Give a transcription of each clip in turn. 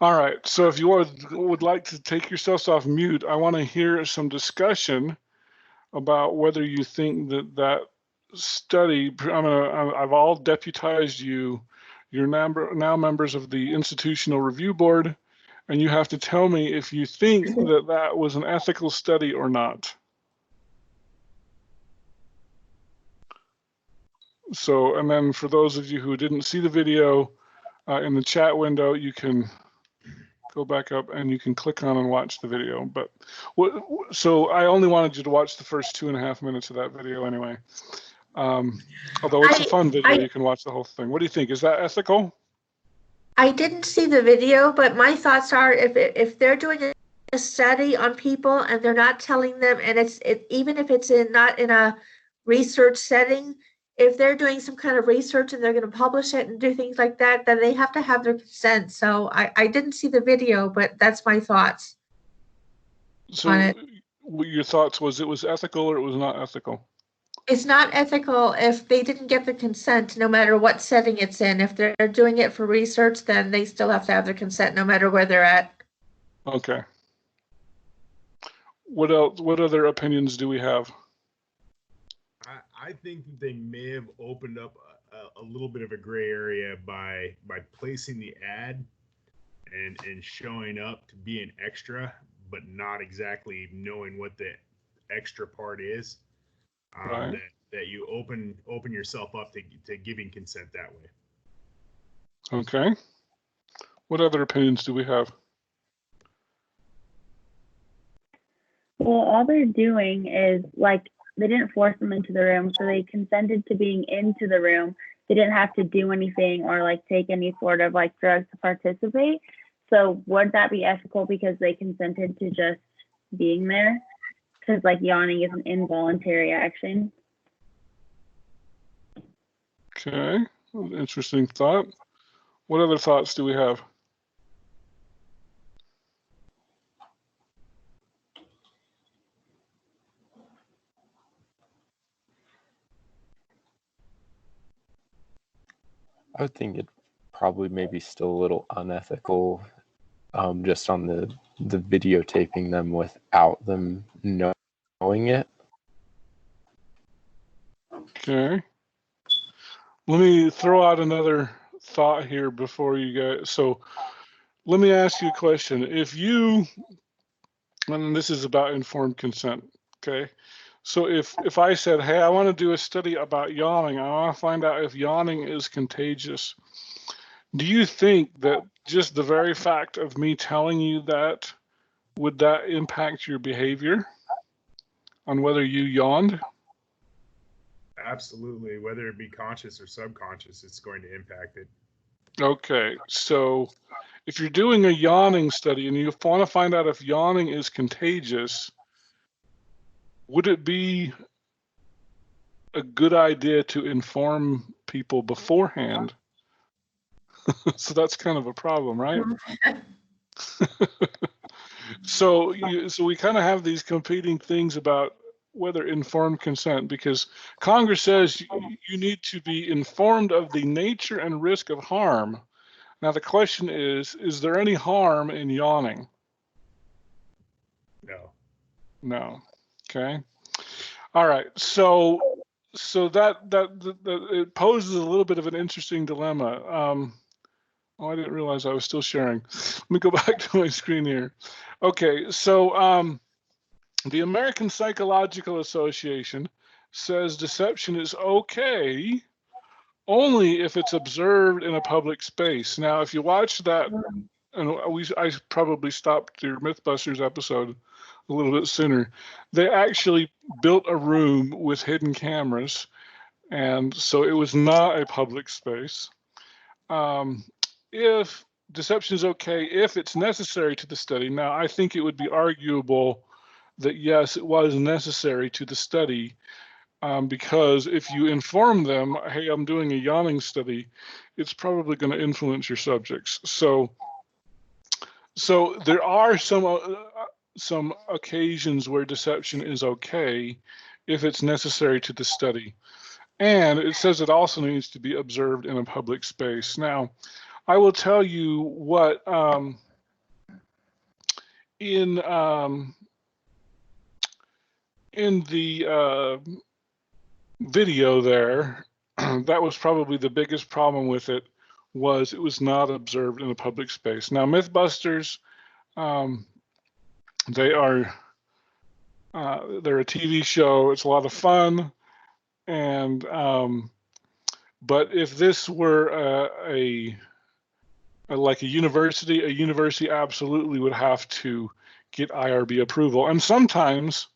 All right, so if you would like to take yourselves off mute, I want to hear some discussion about whether you think that study. I've all deputized you. You're now members of the Institutional Review Board, and you have to tell me if you think that was an ethical study or not. So, and then for those of you who didn't see the video, in the chat window, you can go back up and you can click on and watch the video. But so I only wanted you to watch the first 2.5 minutes of that video anyway. Although it's a fun video, you can watch the whole thing. What do you think? Is that ethical? I didn't see the video, but my thoughts are if they're doing a study on people and they're not telling them, and even if it's not in a research setting, if they're doing some kind of research and they're going to publish it and do things like that, then they have to have their consent. So I didn't see the video, but that's my thoughts. So your thoughts was it was ethical or it was not ethical? It's not ethical if they didn't get the consent, no matter what setting it's in. If they're doing it for research, then they still have to have their consent no matter where they're at. Okay. What else? What other opinions do we have? I think that they may have opened up a little bit of a gray area by placing the ad and showing up to be an extra, but not exactly knowing what the extra part is. Right. That you open yourself up to giving consent that way. Okay. What other opinions do we have? Well, all they're doing is, like, they didn't force them into the room, so they consented to being into the room. They didn't have to do anything or like take any sort of like drugs to participate. So would that be ethical because they consented to just being there? Because like yawning is an involuntary action. Okay, interesting thought. What other thoughts do we have? I would think it probably maybe still a little unethical, just on the videotaping them without them knowing it. Okay. Let me throw out another thought here before you guys. So let me ask you a question. If you, and this is about informed consent, okay? So if I said, hey, I want to do a study about yawning, I want to find out if yawning is contagious. Do you think that just the very fact of me telling you that, would that impact your behavior on whether you yawned? Absolutely. Whether it be conscious or subconscious, it's going to impact it. Okay, so if you're doing a yawning study and you want to find out if yawning is contagious, would it be a good idea to inform people beforehand? So that's kind of a problem, right? So we kind of have these competing things about whether informed consent, because Congress says you need to be informed of the nature and risk of harm. Now the question is there any harm in yawning? No. No. Okay. All right. So that it poses a little bit of an interesting dilemma. Oh, I didn't realize I was still sharing. Let me go back to my screen here. Okay, so the American Psychological Association says deception is okay only if it's observed in a public space. Now, if you watch that, and I probably stopped your Mythbusters episode a little bit sooner, they actually built a room with hidden cameras, and so it was not a public space. If deception is okay, if it's necessary to the study, now I think it would be arguable that yes, it was necessary to the study, because if you inform them, hey, I'm doing a yawning study, it's probably going to influence your subjects. So there are some occasions where deception is okay if it's necessary to the study. And it says it also needs to be observed in a public space. Now, I will tell you what in the video there, that was probably the biggest problem with it, was it was not observed in a public space. Now, Mythbusters, they're a TV show. It's a lot of fun, and but if this were like a university absolutely would have to get IRB approval, and sometimes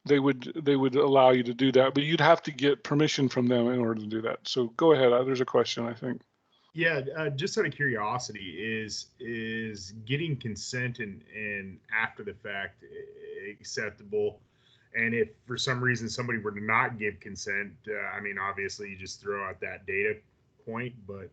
they would allow you to do that, but you'd have to get permission from them in order to do that. So go ahead. There's a question, I think. Yeah, just out of curiosity, is getting consent and after the fact acceptable? And if for some reason somebody were to not give consent, I mean, obviously you just throw out that data point, but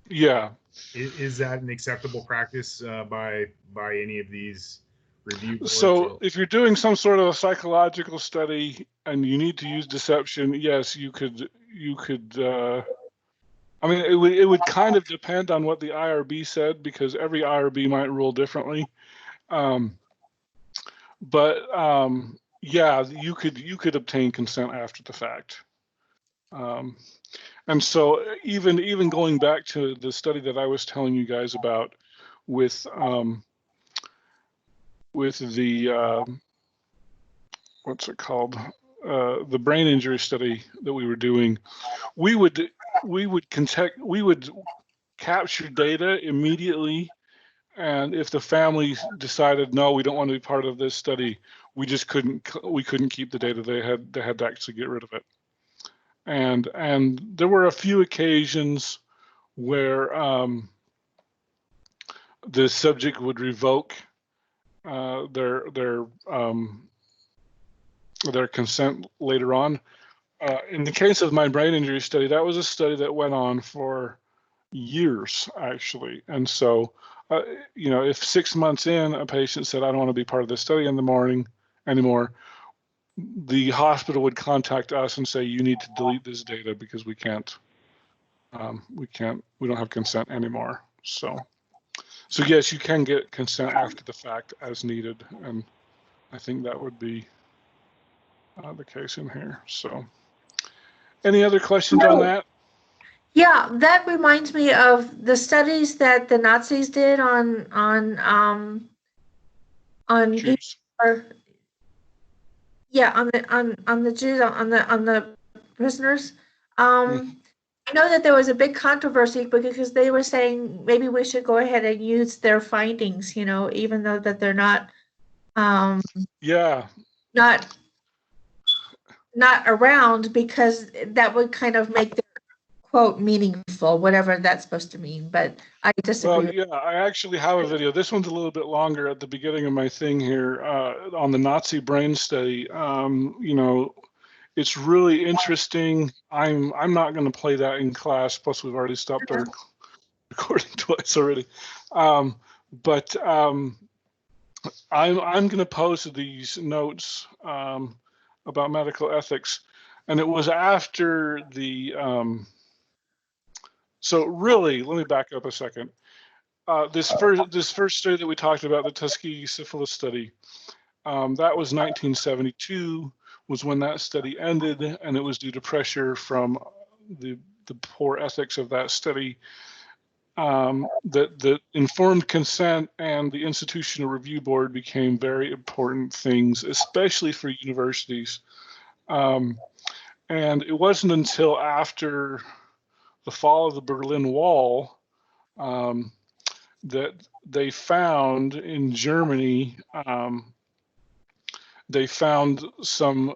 yeah, is that an acceptable practice by any of these review boards? So if you're doing some sort of a psychological study and you need to use deception, yes, you could. I mean, it would kind of depend on what the IRB said, because every IRB might rule differently. Yeah, you could obtain consent after the fact. And so even going back to the study that I was telling you guys about with the what's it called, the brain injury study that we were doing, we would capture data immediately, and if the family decided no, we don't want to be part of this study, we couldn't keep the data. They had to actually get rid of it. And there were a few occasions where the subject would revoke their consent later on. In the case of my brain injury study, that was a study that went on for years, actually. And so, if 6 months in, a patient said, I don't want to be part of this study in the morning anymore, the hospital would contact us and say, you need to delete this data because we don't have consent anymore. So yes, you can get consent after the fact as needed. And I think that would be the case in here. So any other questions on that? Yeah, that reminds me of the studies that the Nazis did on Jews. on the Jews, on the prisoners. I know that there was a big controversy because they were saying maybe we should go ahead and use their findings, even though that they're not not around, because that would kind of make the quote meaningful, whatever that's supposed to mean. But I disagree. Well, yeah, I actually have a video. This one's a little bit longer at the beginning of my thing here on the Nazi brain study. It's really interesting. I'm not going to play that in class. Plus, we've already stopped our recording twice already. But I'm going to post these notes about medical ethics, and it was after the. So really, let me back up a second. This first study that we talked about, the Tuskegee syphilis study, that was 1972 was when that study ended, and it was due to pressure from the poor ethics of that study. That informed consent and the institutional review board became very important things, especially for universities. And it wasn't until after the fall of the Berlin Wall that they found in Germany, they found some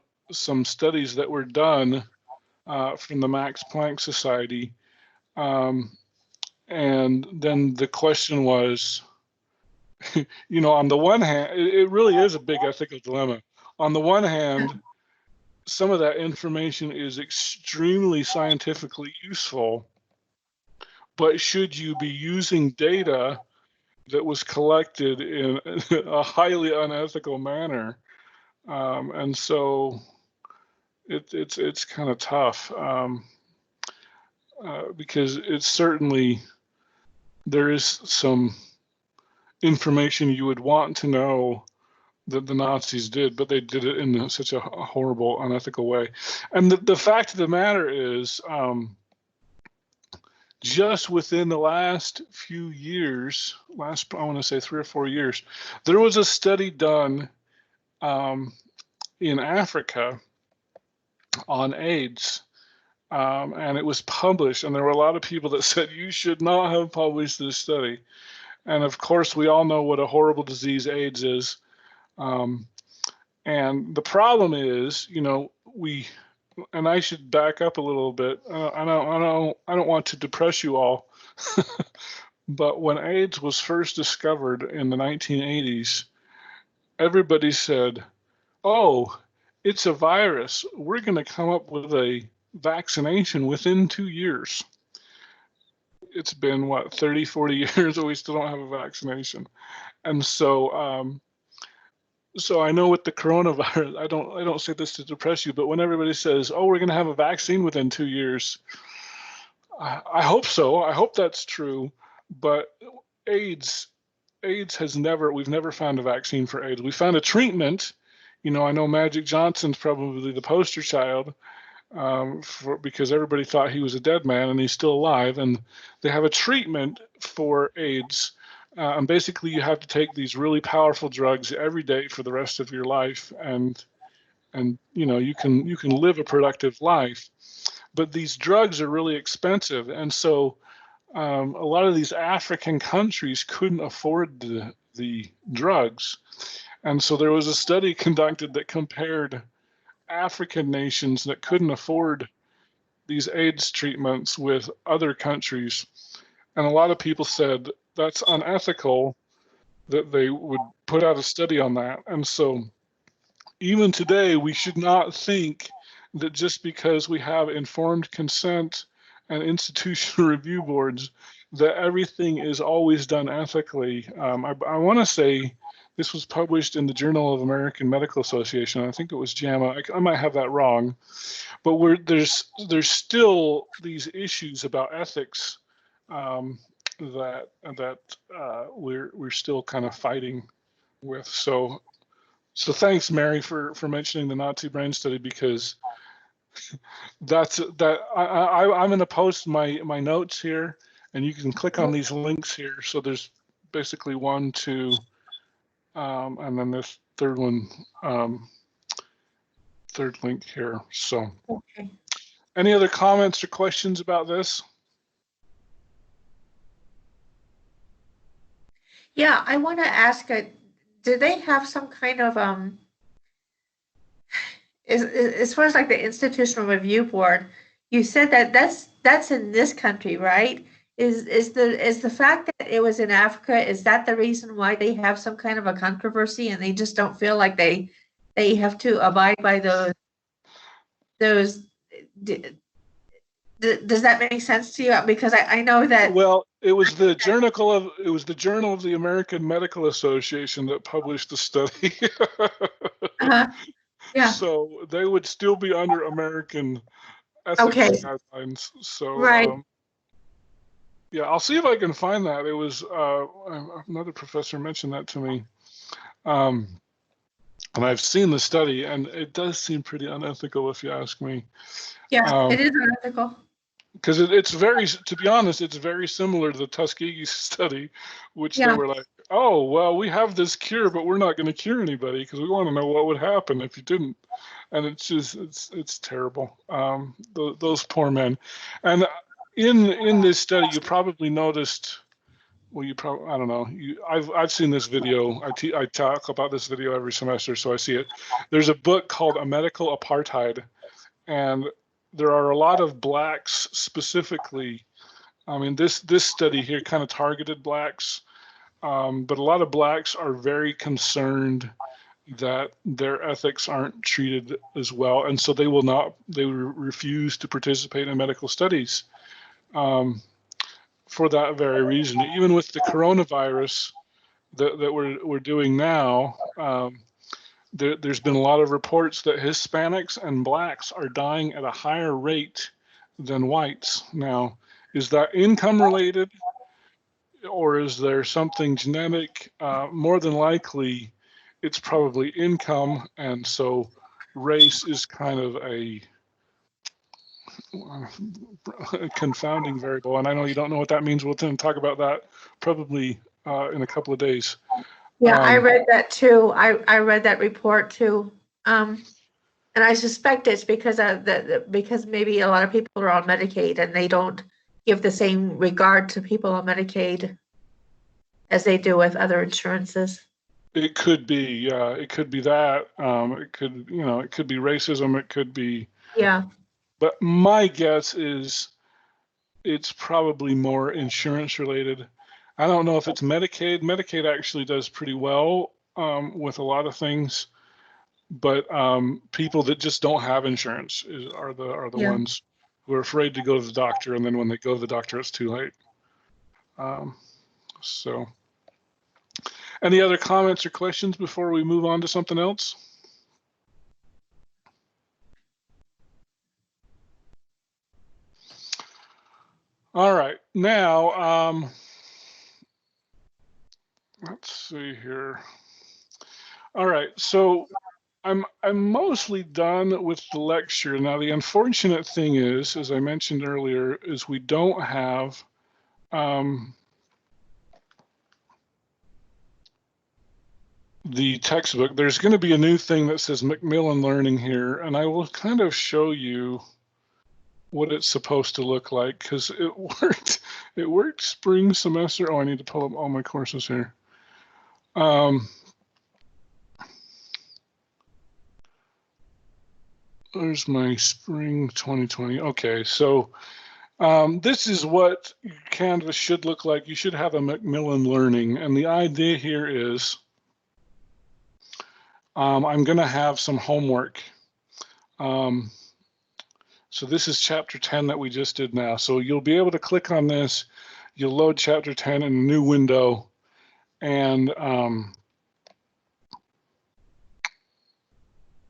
studies that were done from the Max Planck Society. And then the question was, on the one hand, it really is a big ethical dilemma. On the one hand, some of that information is extremely scientifically useful, but should you be using data that was collected in a highly unethical manner? And so it's kind of tough because it's certainly, there is some information you would want to know that the Nazis did, but they did it in such a horrible, unethical way. And the fact of the matter is, just within the last few years, I want to say 3 or 4 years, there was a study done in Africa on AIDS, and it was published, and there were a lot of people that said you should not have published this study. And of course, we all know what a horrible disease AIDS is. And the problem is, and I should back up a little bit. I don't want to depress you all, but when AIDS was first discovered in the 1980s, everybody said, "Oh, it's a virus. We're going to come up with a vaccination within 2 years." It's been what, 30, 40 years, and we still don't have a vaccination. And so, so I know with the coronavirus, I don't say this to depress you, but when everybody says, "Oh, we're going to have a vaccine within 2 years," I hope so. I hope that's true. But AIDS we've never found a vaccine for AIDS. We found a treatment. I know Magic Johnson's probably the poster child, because everybody thought he was a dead man, and he's still alive. And they have a treatment for AIDS. And basically, you have to take these really powerful drugs every day for the rest of your life, and you can live a productive life. But these drugs are really expensive, and so a lot of these African countries couldn't afford the drugs, and so there was a study conducted that compared African nations that couldn't afford these AIDS treatments with other countries, and a lot of people said that's unethical that they would put out a study on that. And so even today, we should not think that just because we have informed consent and institutional review boards, that everything is always done ethically. I want to say this was published in the Journal of American Medical Association. I think it was JAMA. I might have that wrong, but there's still these issues about ethics that we're still kind of fighting with. So thanks, Mary, for mentioning the Nazi brain study, because I'm going to post my notes here, and you can click on these links here. So there's basically 1, 2, and then this third one, third link here. So Okay. any other comments or questions about this? Yeah, I want to ask, do they have some kind of as far as like the institutional review board? You said that that's in this country, right? Is the fact that it was in Africa, is that the reason why they have some kind of a controversy and they just don't feel like they have to abide by those? Does that make sense to you? Because I know that. Well, it was the Journal of the American Medical Association that published the study. Yeah. So they would still be under American ethics guidelines. So right. Yeah, I'll see if I can find that. It was another professor mentioned that to me, and I've seen the study, and it does seem pretty unethical, if you ask me. Yeah, it is unethical. Because it's very, to be honest, it's very similar to the Tuskegee study, which they were like, "Oh, well, we have this cure, but we're not going to cure anybody because we want to know what would happen if you didn't." And it's just, it's terrible. Those poor men. And in this study, you probably noticed. Well, I don't know. I've seen this video. I talk about this video every semester, so I see it. There's a book called A Medical Apartheid, and there are a lot of blacks specifically. I mean, this study here kind of targeted blacks, but a lot of blacks are very concerned that their ethics aren't treated as well, and so they refuse to participate in medical studies for that very reason. Even with the coronavirus that we're doing now, there's been a lot of reports that Hispanics and blacks are dying at a higher rate than whites. Now, is that income related, or is there something genetic? More than likely, it's probably income, and so race is kind of a confounding variable. And I know you don't know what that means. We'll then talk about that probably in a couple of days. Yeah, I read that too. I read that report too. And I suspect it's because because maybe a lot of people are on Medicaid and they don't give the same regard to people on Medicaid as they do with other insurances. It could be, it could be that. It could, it could be racism. It could be. Yeah. But my guess is it's probably more insurance related. I don't know if it's Medicaid. Medicaid actually does pretty well with a lot of things, but people that just don't have insurance are the Yeah. ones who are afraid to go to the doctor, and then when they go to the doctor, it's too late. So, any other comments or questions before we move on to something else? All right, now let's see here. All right, so I'm mostly done with the lecture. Now, the unfortunate thing is, as I mentioned earlier, is we don't have the textbook. There's going to be a new thing that says Macmillan Learning here, and I will kind of show you what it's supposed to look like, because it worked. It worked spring semester. Oh, I need to pull up all my courses here. There's my spring 2020. Okay, so this is what Canvas should look like. You should have a Macmillan Learning, and the idea here is I'm going to have some homework. So this is chapter 10 that we just did now. So you'll be able to click on this. You'll load chapter 10 in a new window, and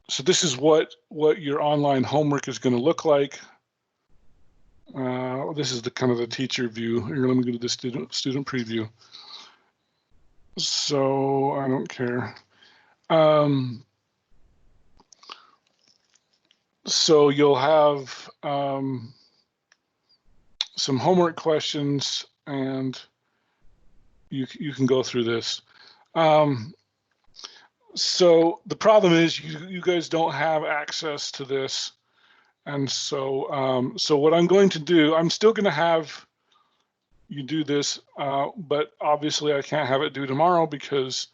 so this is what your online homework is going to look like. This is the kind of the teacher view. Here, let me go to the student preview. So I don't care. So you'll have some homework questions, and you can go through this. So the problem is you guys don't have access to this, and so so what I'm going to do, I'm still going to have you do this, but obviously I can't have it due tomorrow because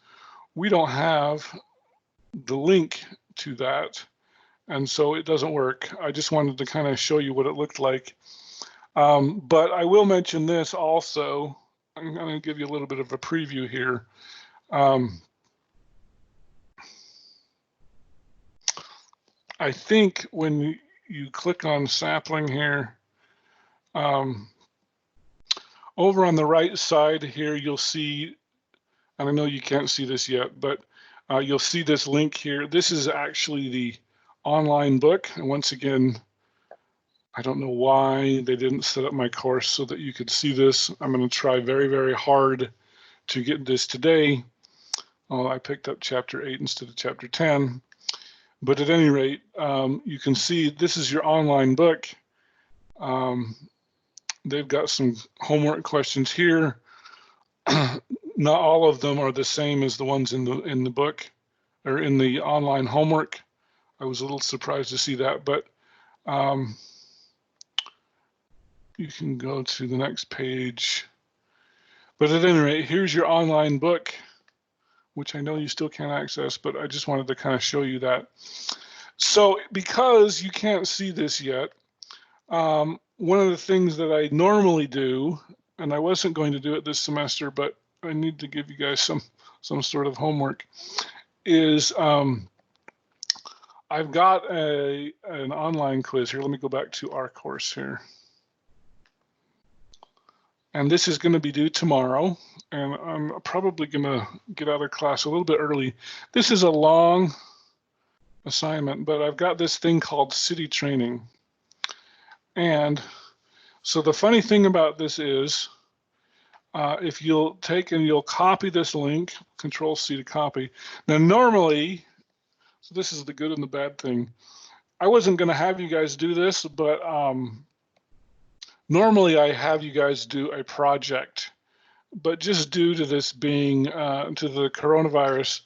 we don't have the link to that, and so it doesn't work. I just wanted to kind of show you what it looked like. But I will mention this also. I'm going to give you a little bit of a preview here. I think when you click on sapling here, over on the right side here, you'll see, and I know you can't see this yet, but you'll see this link here. This is actually the online book. And once again, I don't know why they didn't set up my course so that you could see this. I'm going to try very, very hard to get this today. Oh, I picked up chapter 8 instead of chapter 10. But at any rate, you can see this is your online book. They've got some homework questions here. Not all of them are the same as the ones in the book or in the online homework. I was a little surprised to see that, but you can go to the next page. But at any rate, here's your online book, which I know you still can't access, but I just wanted to kind of show you that. So because you can't see this yet, one of the things that I normally do, and I wasn't going to do it this semester, but I need to give you guys some sort of homework, is I've got an online quiz here. Let me go back to our course here. And this is going to be due tomorrow, and I'm probably going to get out of class a little bit early. This is a long assignment, but I've got this thing called CITI training. And so the funny thing about this is if you'll take and you'll copy this link, Control C to copy. Now normally, so this is the good and the bad thing. I wasn't going to have you guys do this, but normally I have you guys do a project. But just due to this being, to the coronavirus,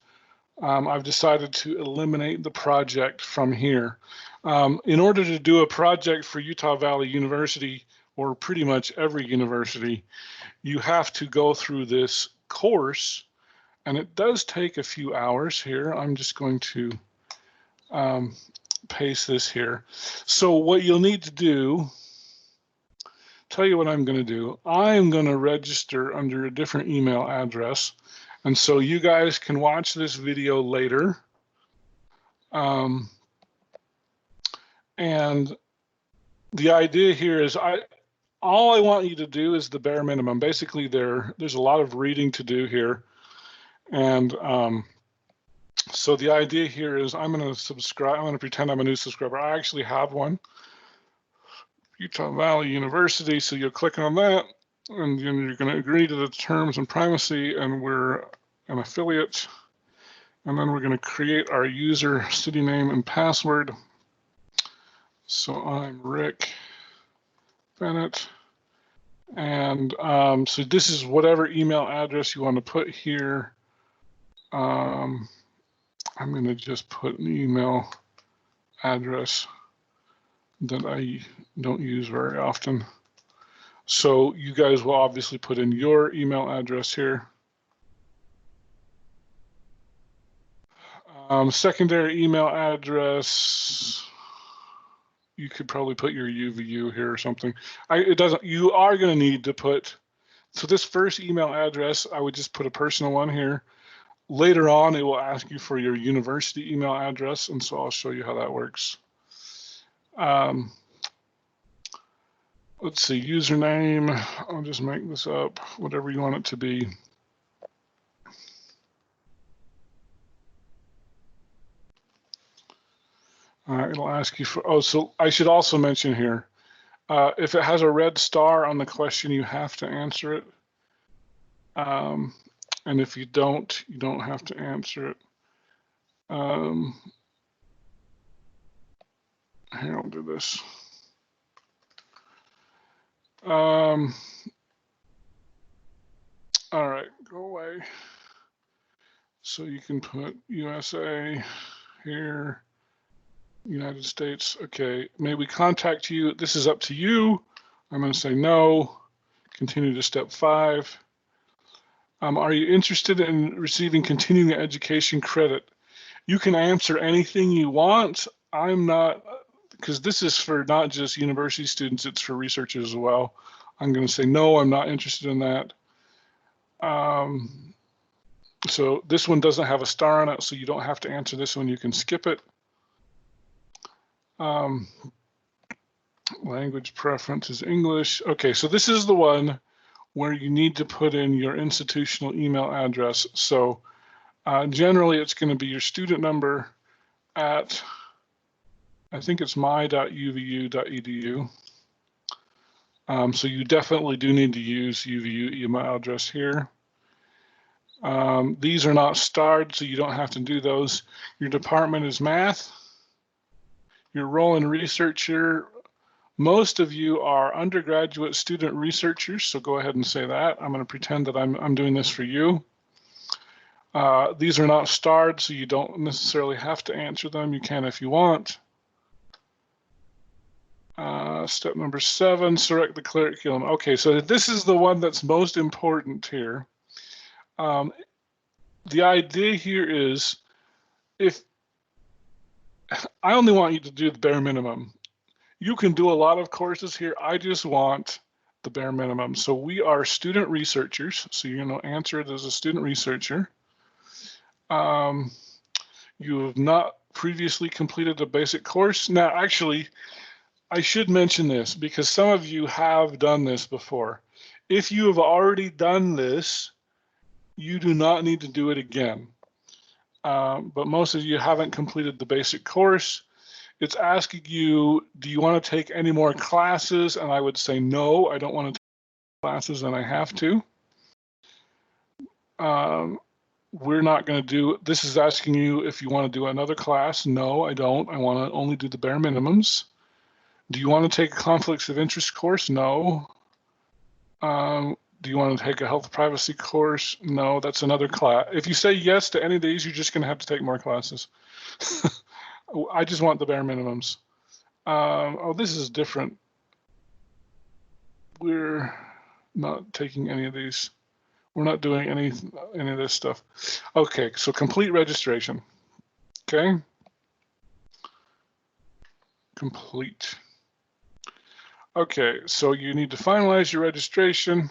I've decided to eliminate the project from here. In order to do a project for Utah Valley University, or pretty much every university, you have to go through this course, and it does take a few hours here. I'm just going to paste this here. So what you'll need to do, tell you what I'm going to do. I'm going to register under a different email address, and so you guys can watch this video later. And the idea here is all I want you to do is the bare minimum. Basically, there's a lot of reading to do here, and so the idea here is I'm going to subscribe. I'm going to pretend I'm a new subscriber. I actually have one. Utah Valley University, so you'll click on that, and then you're going to agree to the terms and privacy, and we're an affiliate, and then we're going to create our user, city name, and password. So I'm Rick Bennett, and so this is whatever email address you want to put here. I'm going to just put an email address that I don't use very often. So you guys will obviously put in your email address here. Secondary email address, you could probably put your UVU here or something. It doesn't, you are going to need to put, so this first email address, I would just put a personal one here. Later on, it will ask you for your university email address, and so I'll show you how that works. Let's see, username, I'll just make this up, whatever you want it to be. It'll ask you for, oh, so I should also mention here, if it has a red star on the question, you have to answer it. And if you don't have to answer it. Here, I'll do this. All right, go away. So you can put USA here, United States. Okay, may we contact you? This is up to you. I'm going to say no. Continue to step 5. Are you interested in receiving continuing education credit? You can answer anything you want. I'm not, because this is for not just university students, it's for researchers as well. I'm going to say no, I'm not interested in that. So this one doesn't have a star on it, so you don't have to answer this one. You can skip it. Language preference is English. Okay, so this is the one where you need to put in your institutional email address. So generally, it's going to be your student number at, I think it's my.uvu.edu. So you definitely do need to use UVU email address here. These are not starred, so you don't have to do those. Your department is math. Your role in researcher, most of you are undergraduate student researchers, so go ahead and say that. I'm going to pretend that I'm doing this for you. These are not starred, so you don't necessarily have to answer them. You can if you want. Step number 7, select the curriculum. Okay, so this is the one that's most important here. The idea here is, if I only want you to do the bare minimum. You can do a lot of courses here. I just want the bare minimum. So we are student researchers. So you're going to answer it as a student researcher. You have not previously completed a basic course. Now, actually, I should mention this because some of you have done this before. If you have already done this, you do not need to do it again. But most of you haven't completed the basic course. It's asking you, do you want to take any more classes? And I would say no, I don't want to take classes and I have to. We're not going to do, this is asking you if you want to do another class. No, I don't. I want to only do the bare minimums. Do you want to take a conflicts of interest course? No. Do you want to take a health privacy course? No, that's another class. If you say yes to any of these, you're just going to have to take more classes. I just want the bare minimums. Oh, this is different. We're not taking any of these. We're not doing any of this stuff. Okay, so complete registration. Okay. Complete. Okay, so you need to finalize your registration.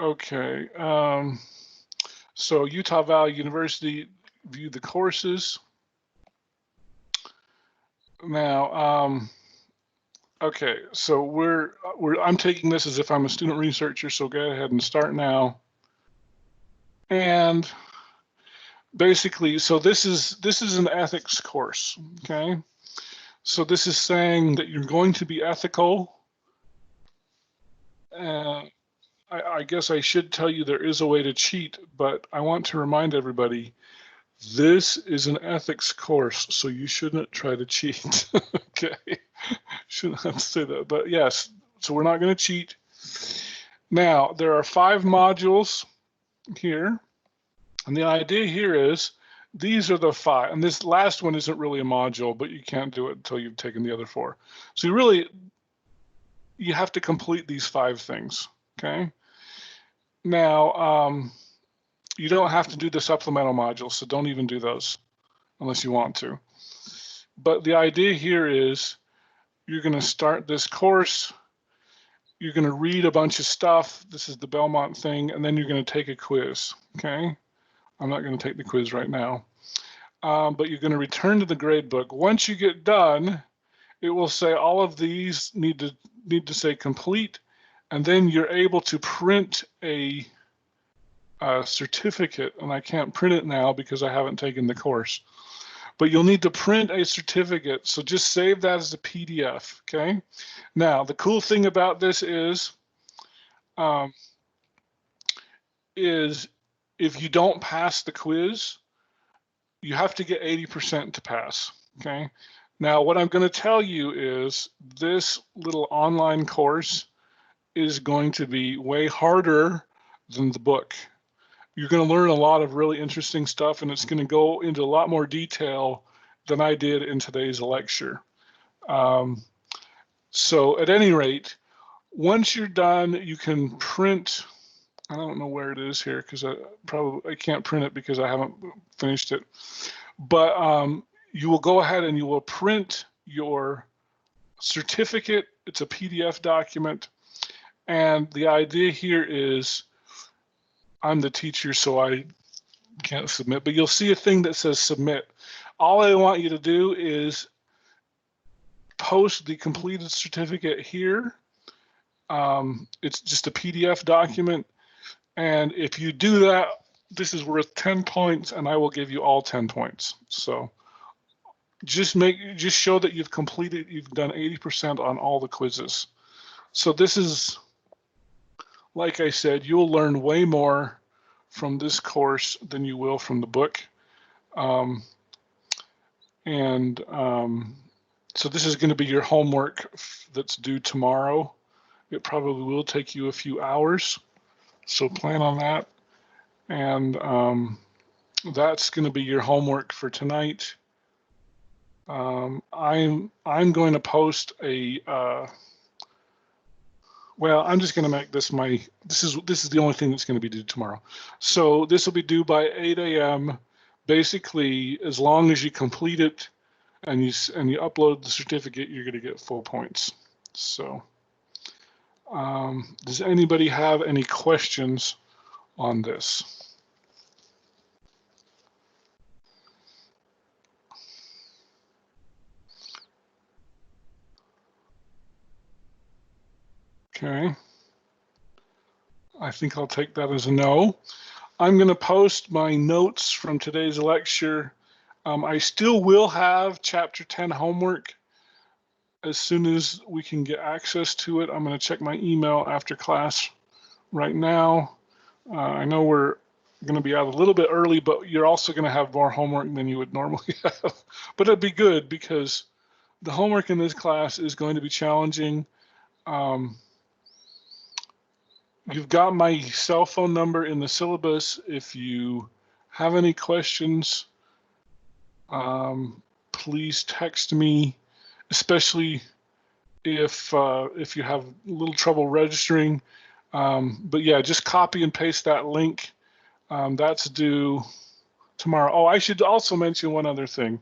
Okay, so Utah Valley University, view the courses. Now, okay, so I'm taking this as if I'm a student researcher, so go ahead and start now. And basically, so this is an ethics course, okay? So this is saying that you're going to be ethical. I guess I should tell you there is a way to cheat, but I want to remind everybody, this is an ethics course, so you shouldn't try to cheat. Okay, shouldn't have to say that, but yes, so we're not going to cheat. Now, there are 5 modules here, and the idea here is these are the 5, and this last one isn't really a module, but you can't do it until you've taken the other 4. So you have to complete these 5 things, okay? Now, you don't have to do the supplemental modules, so don't even do those unless you want to. But the idea here is you're going to start this course, you're going to read a bunch of stuff, this is the Belmont thing, and then you're going to take a quiz, okay? I'm not going to take the quiz right now. But you're going to return to the grade book. Once you get done, it will say all of these need to say complete, and then you're able to print a certificate, and I can't print it now because I haven't taken the course. But you'll need to print a certificate, so just save that as a PDF, okay? Now, the cool thing about this is if you don't pass the quiz, you have to get 80% to pass, okay? Now, what I'm going to tell you is this little online course is going to be way harder than the book. You're going to learn a lot of really interesting stuff, and it's going to go into a lot more detail than I did in today's lecture. So at any rate, once you're done, you can print, I don't know where it is here because I can't print it because I haven't finished it. But you will go ahead and you will print your certificate. It's a PDF document. And the idea here is, I'm the teacher, so I can't submit, but you'll see a thing that says submit. All I want you to do is post the completed certificate here. It's just a PDF document. And if you do that, this is worth 10 points, and I will give you all 10 points. So just show that you've completed, you've done 80% on all the quizzes. So this is, like I said, you'll learn way more from this course than you will from the book. So this is going to be your homework that's due tomorrow. It probably will take you a few hours, so plan on that. And that's going to be your homework for tonight. I'm going to post a well, I'm just going to make this this is the only thing that's going to be due tomorrow. So this will be due by 8 a.m. Basically, as long as you complete it and you upload the certificate, you're going to get full points. So does anybody have any questions on this? Okay. I think I'll take that as a no. I'm going to post my notes from today's lecture. I still will have chapter 10 homework as soon as we can get access to it. I'm going to check my email after class right now. I know we're going to be out a little bit early, but you're also going to have more homework than you would normally have. But it'd be good because the homework in this class is going to be challenging. You've got my cell phone number in the syllabus. If you have any questions, please text me, especially if you have a little trouble registering. But yeah, just copy and paste that link. That's due tomorrow. Oh, I should also mention one other thing,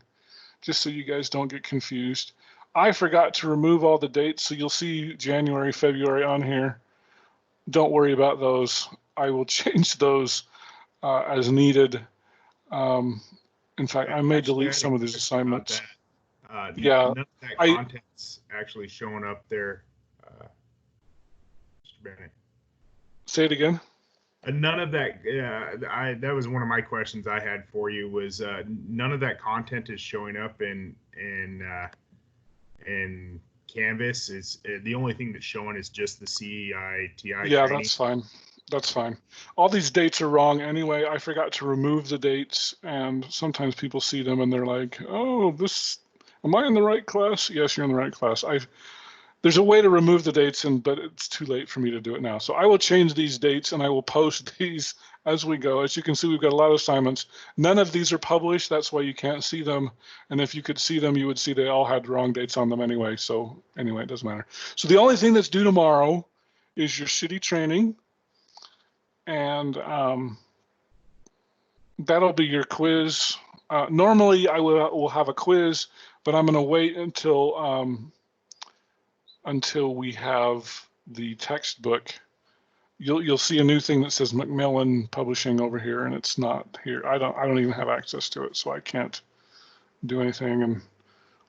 just so you guys don't get confused. I forgot to remove all the dates, so you'll see January, February on here. Don't worry about those. I will change those as needed. In fact, I may delete some of these assignments. Yeah, none of that content's actually showing up there, Mr. Bennett. Say it again. None of that. That was one of my questions I had for you. Was none of that content is showing up in Canvas? Is the only thing that's showing is just the CITI Yeah, training? that's fine. That's fine. All these dates are wrong anyway. I forgot to remove the dates, and sometimes people see them and they're like, "Oh, am I in the right class?" Yes, you're in the right class. There's a way to remove the dates, but it's too late for me to do it now. So I will change these dates and I will post these as we go. As you can see, we've got a lot of assignments. None of these are published. That's why you can't see them. And if you could see them, you would see they all had wrong dates on them anyway. So anyway, it doesn't matter. So the only thing that's due tomorrow is your CITI training. And that'll be your quiz. Normally I will have a quiz, but I'm going to wait until we have the textbook. You'll see a new thing that says Macmillan Publishing over here, and it's not here. I don't even have access to it, so I can't do anything. And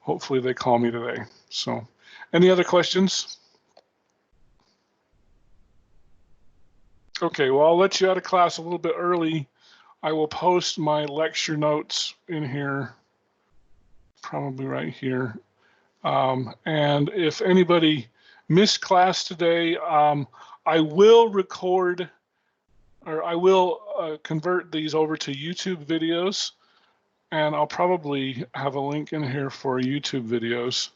hopefully they call me today. So, any other questions? Okay, well, I'll let you out of class a little bit early. I will post my lecture notes in here, probably right here. And if anybody missed class today, I will record, or I will convert these over to YouTube videos, and I'll probably have a link in here for YouTube videos.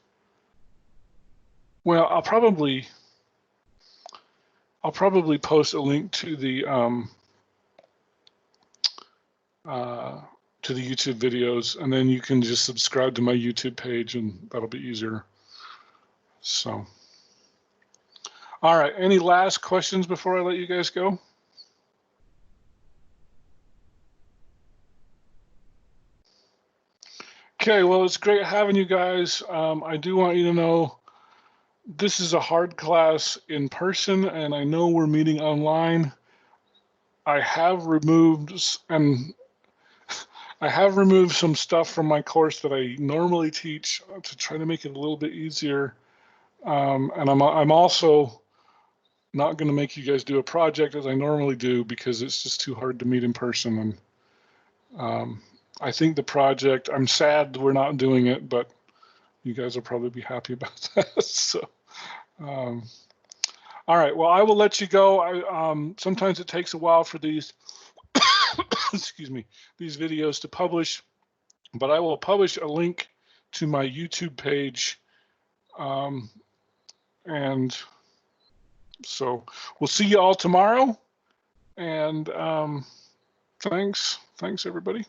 Well, I'll probably post a link to the YouTube videos, and then you can just subscribe to my YouTube page, and that'll be easier. So, all right, any last questions before I let you guys go? Okay, well, it's great having you guys. I do want you to know this is a hard class in person, and I know we're meeting online. I have removed some stuff from my course that I normally teach to try to make it a little bit easier. And I'm also not going to make you guys do a project as I normally do because it's just too hard to meet in person. And I think the project, I'm sad we're not doing it, but you guys will probably be happy about that. So, all right, well, I will let you go. Sometimes it takes a while for these, excuse me, these videos to publish, but I will publish a link to my YouTube page. And so we'll see you all tomorrow. And thanks everybody.